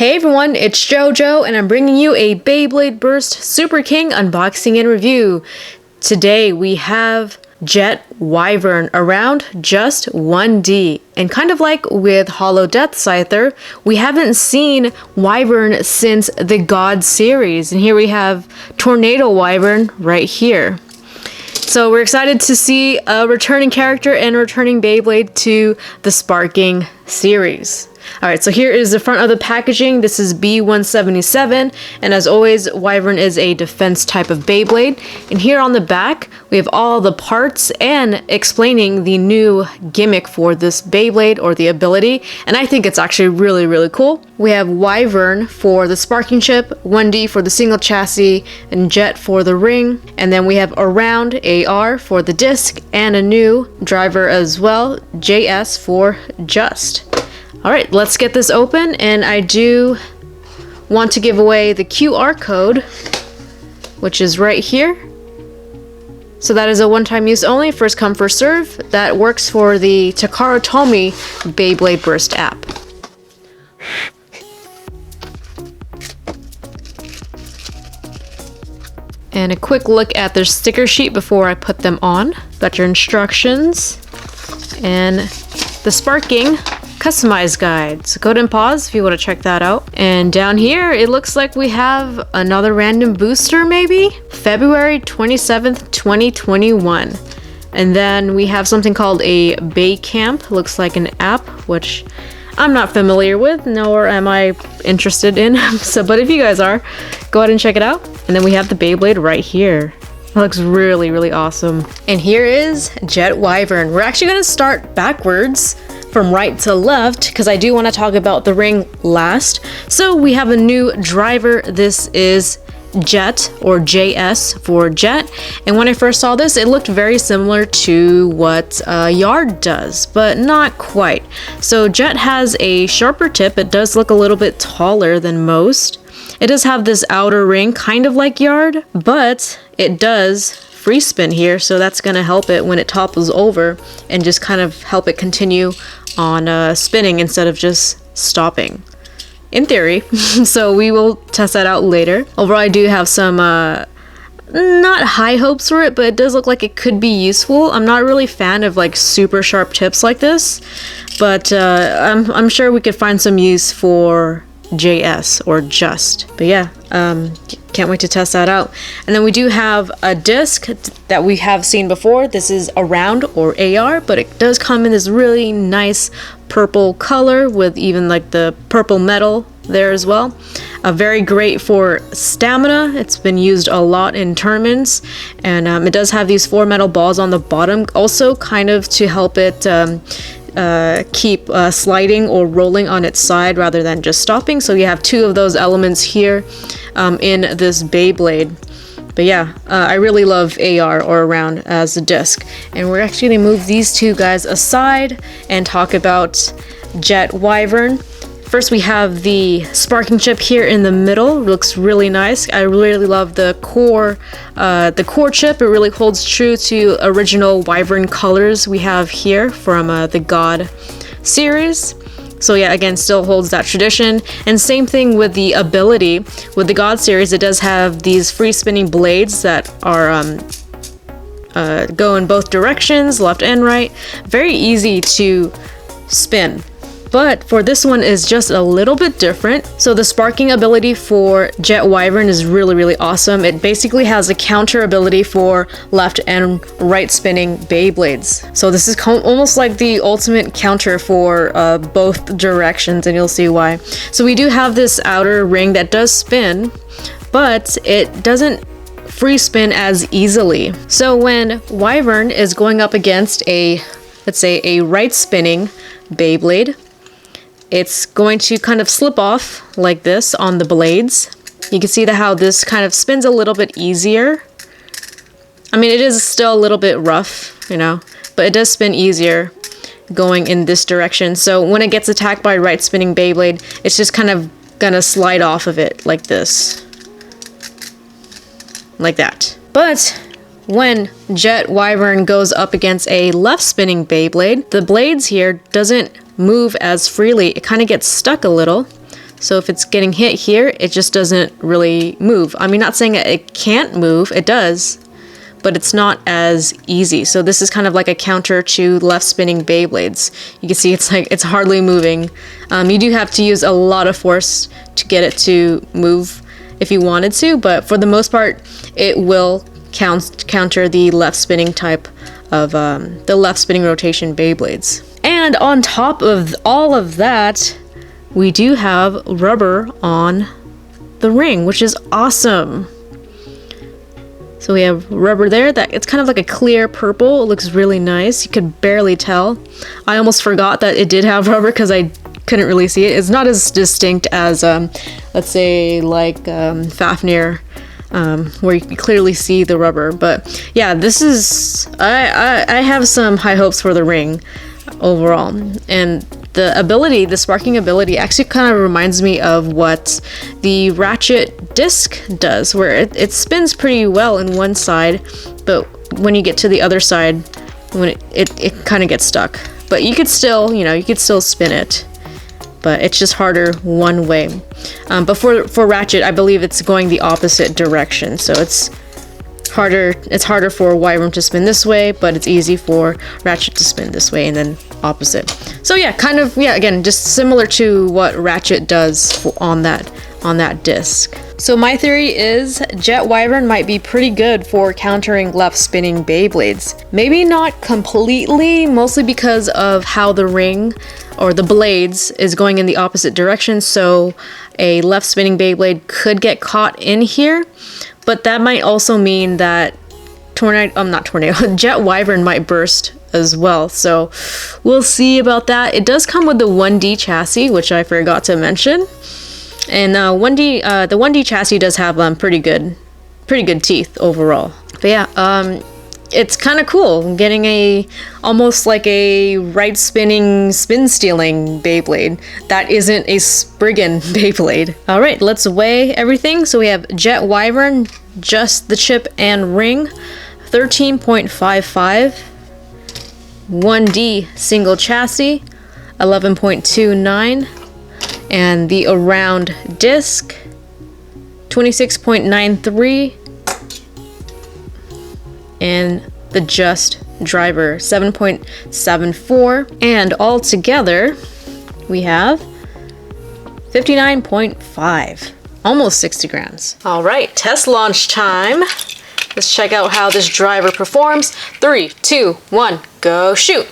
Hey everyone, it's JoJo and I'm bringing you a Beyblade Burst Superking unboxing and review. Today we have Jet Wyvern around just 1D. And kind of like with Hollow Death Scyther, we haven't seen Wyvern since the God series. And here we have Tornado Wyvern right here. So we're excited to see a returning character and returning Beyblade to the Sparking series. Alright, so here is the front of the packaging. This is B177, and as always, Wyvern is a defense type of Beyblade. And here on the back, we have all the parts and explaining the new gimmick for this Beyblade, or the ability, and I think it's actually really cool. We have Wyvern for the sparking chip, 1D for the single chassis, and Jet for the ring, and then we have Around AR for the disc, and a new driver as well, JS for Just. Alright, let's get this open, and I do want to give away the QR code, which is right here. So that is a one-time use only, first come first serve. That works for the Takara Tomy Beyblade Burst app. And a quick look at their sticker sheet before I put them on. Got your instructions and the Sparking Customized guide. So go ahead and pause if you want to check that out. And down here, it looks like we have another random booster maybe? February 27th, 2021. And then we have something called a Bay Camp. Looks like an app, which I'm not familiar with, nor am I interested in. But if you guys are, go ahead and check it out. And then we have the Beyblade right here. That looks really awesome. And here is Jet Wyvern. We're actually going to start backwards from right to left because I do want to talk about the ring last. So we have a new driver. This is Jet, or JS for Jet. And when I first saw this, it looked very similar to what Yard does, but not quite. So Jet has a sharper tip. It does look a little bit taller than most. It does have this outer ring, kind of like Yard, but it does free spin here, so that's going to help it when it topples over and just kind of help it continue on spinning instead of just stopping, in theory. So we will test that out later. Overall, I do have some not high hopes for it, but it does look like it could be useful. I'm not really a fan of like super sharp tips like this, but I'm sure we could find some use for JS or Just. But yeah, can't wait to test that out. And then we do have a disc that we have seen before. This is Around, or AR, but it does come in this really nice purple color with even like the purple metal there as well. Very great for stamina. It's been used a lot in tournaments, and it does have these 4 metal balls on the bottom, also kind of to help it keep sliding or rolling on its side rather than just stopping. So you have 2 of those elements here in this Beyblade. But yeah, I really love AR, or Around, as a disc. And we're actually going to move these 2 guys aside and talk about Jet Wyvern. First, we have the sparking chip here in the middle. It looks really nice. I really love the core chip. It really holds true to original Wyvern colors we have here from the God series. So yeah, again, still holds that tradition. And same thing with the ability. With the God series, it does have these free spinning blades that are go in both directions, left and right. Very easy to spin. But for this one is just a little bit different. So the sparking ability for Jet Wyvern is really awesome. It basically has a counter ability for left and right spinning Beyblades. So this is almost like the ultimate counter for both directions, and you'll see why. So we do have this outer ring that does spin, but it doesn't free spin as easily. So when Wyvern is going up against a, let's say, a right spinning Beyblade, it's going to kind of slip off like this on the blades. You can see how this kind of spins a little bit easier. I mean, it is still a little bit rough, you know, but it does spin easier going in this direction. So when it gets attacked by a right spinning Beyblade, it's just kind of gonna slide off of it like this. Like that. But when Jet Wyvern goes up against a left spinning Beyblade, the blades here doesn't move as freely. It kind of gets stuck a little. So if it's getting hit here, it just doesn't really move. I mean, not saying it can't move, it does, but it's not as easy. So this is kind of like a counter to left spinning Beyblades. You can see it's hardly moving. You do have to use a lot of force to get it to move if you wanted to, but for the most part, it will counter the left spinning type of the left spinning rotation Beyblades. And on top of all of that, we do have rubber on the ring, which is awesome. So we have rubber there. That it's kind of like a clear purple. It looks really nice. You could barely tell. I almost forgot that it did have rubber because I couldn't really see it. It's not as distinct as, let's say, like Fafnir, where you can clearly see the rubber. But yeah, this is... I have some high hopes for the ring overall. And the sparking ability actually kind of reminds me of what the ratchet disc does, where it spins pretty well in one side, but when you get to the other side, when it kind of gets stuck. But you could still, you could still spin it, but it's just harder one way. But for ratchet, I believe it's going the opposite direction, so it's harder for Wyvern to spin this way, but it's easy for Ratchet to spin this way, and then opposite. So yeah, again, just similar to what Ratchet does on that disc. So my theory is Jet Wyvern might be pretty good for countering left spinning Beyblades. Maybe not completely, mostly because of how the ring or the blades is going in the opposite direction, so a left spinning Beyblade could get caught in here. But that might also mean that Jet Wyvern might burst as well. So we'll see about that. It does come with the 1D chassis, which I forgot to mention. And the 1D chassis does have pretty good teeth overall. But yeah, it's kind of cool getting almost like a right spinning, spin stealing Beyblade that isn't a Spriggan Beyblade. All right, let's weigh everything. So we have Jet Wyvern, just the chip and ring, 13.55. 1D single chassis, 11.29. And the around disc, 26.93. And the just driver, 7.74. And all together, we have 59.5. Almost 60 grams. All right, test launch time. Let's check out how this driver performs. 3, 2, 1, go shoot.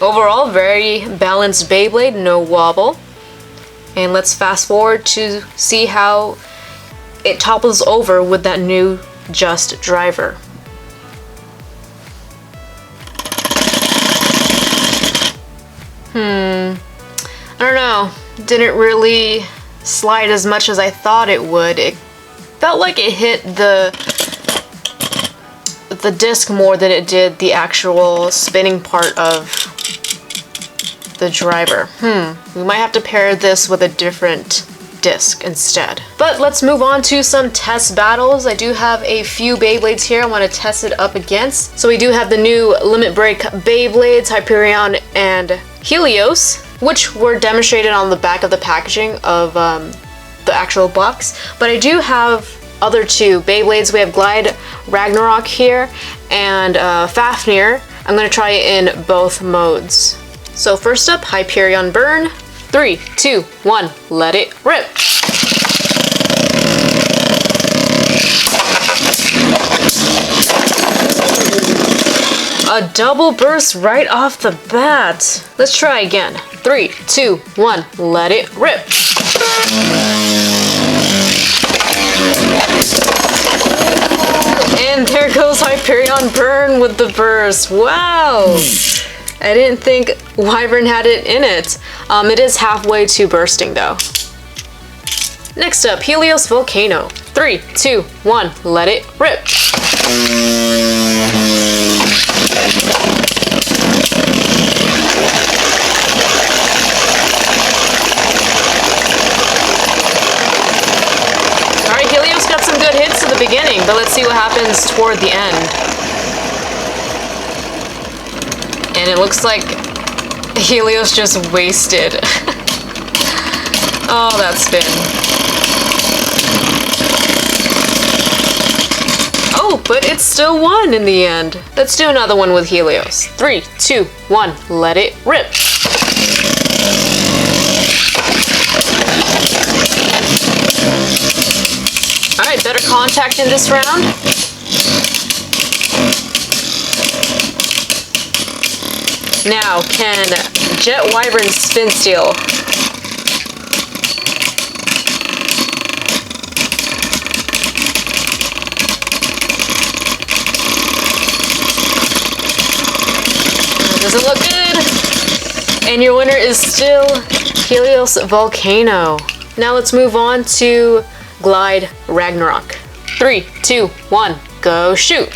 Overall, very balanced Beyblade, no wobble. And let's fast forward to see how it topples over with that new just driver. I don't know. Didn't really slide as much as I thought it would. It felt like it hit the disc more than it did the actual spinning part of the driver. We might have to pair this with a different disc instead. But let's move on to some test battles. I do have a few Beyblades here I want to test it up against. So we do have the new Limit Break Beyblades, Hyperion and Helios, which were demonstrated on the back of the packaging of the actual box. But I do have other two Beyblades. We have Glide Ragnarok here and Fafnir. I'm going to try it in both modes. So first up, Hyperion Burn. 3, 2, 1, let it rip. A double burst right off the bat. Let's try again. 3, 2, 1, let it rip. And there goes Hyperion Burn with the burst. Wow! I didn't think Wyvern had it in it. It is halfway to bursting though. Next up, Helios Volcano. 3, 2, 1, let it rip. Alright, Helios got some good hits at the beginning, but let's see what happens toward the end. it looks like Helios just wasted. Oh, that spin. Oh, but it still won in the end. Let's do another one with Helios. 3, 2, 1, let it rip. Alright, better contact in this round. Now, can Jet Wyvern spin steal? Doesn't look good. And your winner is still Helios Volcano. Now let's move on to Glide Ragnarok. 3, 2, 1, go shoot.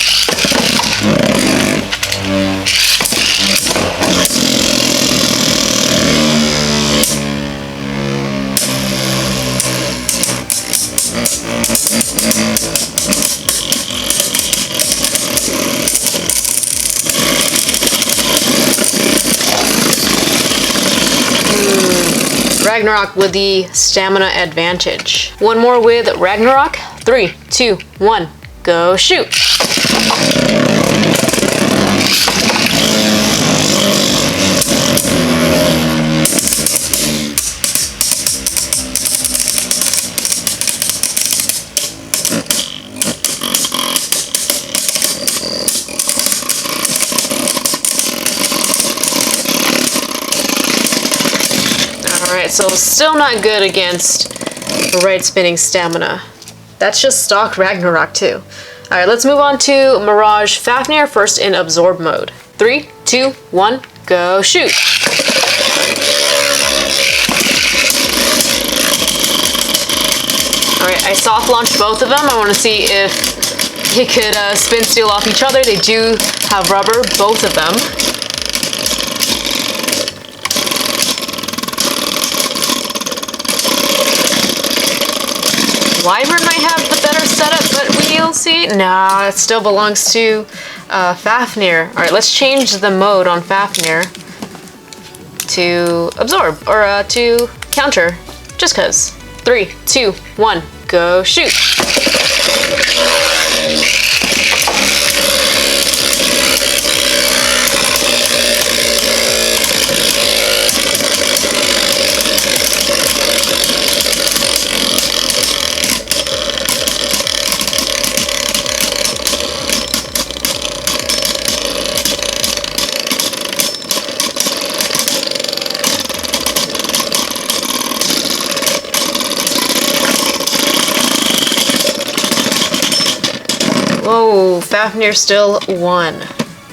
Ragnarok with the stamina advantage. One more with Ragnarok. 3, 2, 1, go shoot. Alright, so still not good against right spinning stamina. That's just stock Ragnarok too. Alright, let's move on to Mirage Fafnir, first in absorb mode. 3, 2, 1, go shoot. Alright, I soft launched both of them. I want to see if he could spin steal off each other. They do have rubber, both of them. Wyvern might have the better setup, but we'll see. Nah, it still belongs to Fafnir. Alright, let's change the mode on Fafnir to absorb, or to counter, just cause. 3, 2, 1, go shoot. Whoa, Fafnir still won.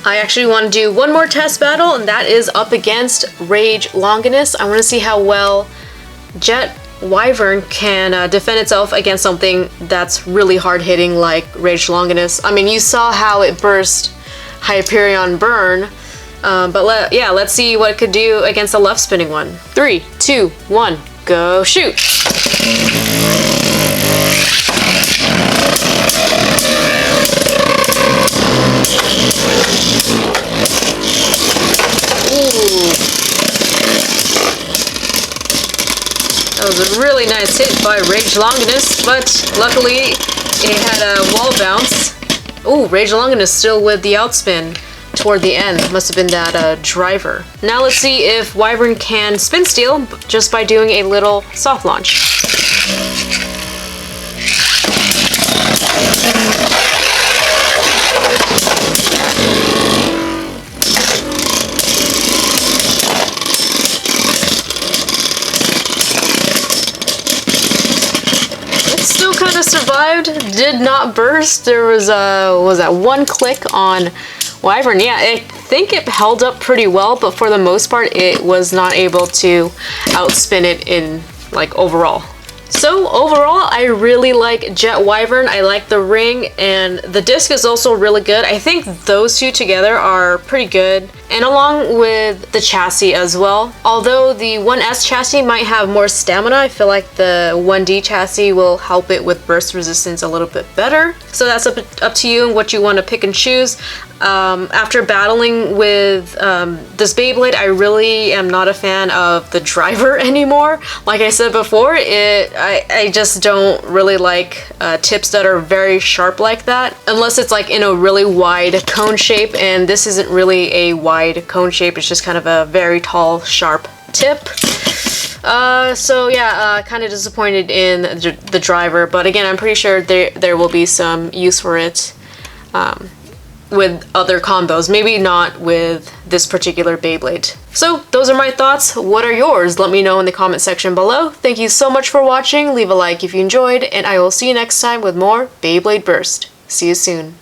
I actually want to do one more test battle, and that is up against Rage Longinus. I want to see how well Jet Wyvern can defend itself against something that's really hard hitting like Rage Longinus. I mean, you saw how it burst Hyperion Burn, but let's see what it could do against the left spinning one. 3, 2, 1, go shoot. That was a really nice hit by Rage Longinus, but luckily it had a wall bounce. Ooh, Rage Longinus still with the outspin toward the end. Must have been that driver. Now let's see if Wyvern can spin steal just by doing a little soft launch. Kind of survived, did not burst. There was that one click on Wyvern. Yeah, I think it held up pretty well, but for the most part it was not able to outspin it in like overall. So overall, I really like Jet Wyvern. I like the ring, and the disc is also really good. I think those two together are pretty good, and along with the chassis as well. Although the 1S chassis might have more stamina, I feel like the 1D chassis will help it with burst resistance a little bit better. So that's up to you and what you want to pick and choose. After battling with this Beyblade, I really am not a fan of the driver anymore. Like I said before, I just don't really like tips that are very sharp like that, unless it's like in a really wide cone shape, and this isn't really a wide cone shape, it's just kind of a very tall, sharp tip. So yeah, kind of disappointed in the driver, but again, I'm pretty sure there will be some use for it with other combos, maybe not with this particular Beyblade. So those are my thoughts. What are yours? Let me know in the comment section below. Thank you so much for watching. Leave a like if you enjoyed, and I will see you next time with more Beyblade Burst. See you soon.